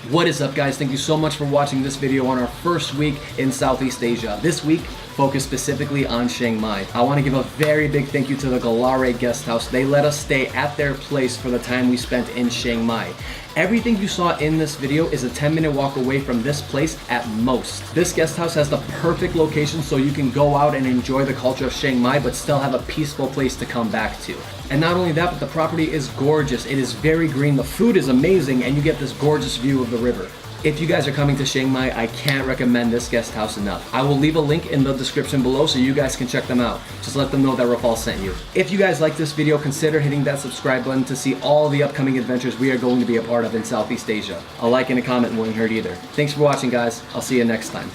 What is up, guys? Thank you so much for watching this video on our first week in Southeast Asia. This week, focused specifically on Chiang Mai. I want to give a very big thank you to the Galare Guest House. They let us stay at their place for the time we spent in Chiang Mai. Everything you saw in this video is a 10-minute walk away from this place at most. This guest house has the perfect location so you can go out and enjoy the culture of Chiang Mai but still have a peaceful place to come back to. And not only that, but the property is gorgeous. It is very green, the food is amazing, and you get this gorgeous view of the river. If you guys are coming to Chiang Mai, I can't recommend this guest house enough. I will leave a link in the description below so you guys can check them out. Just let them know that Rafal sent you. If you guys like this video, consider hitting that subscribe button to see all the upcoming adventures we are going to be a part of in Southeast Asia. A like and a comment wouldn't hurt either. Thanks for watching, guys. I'll see you next time.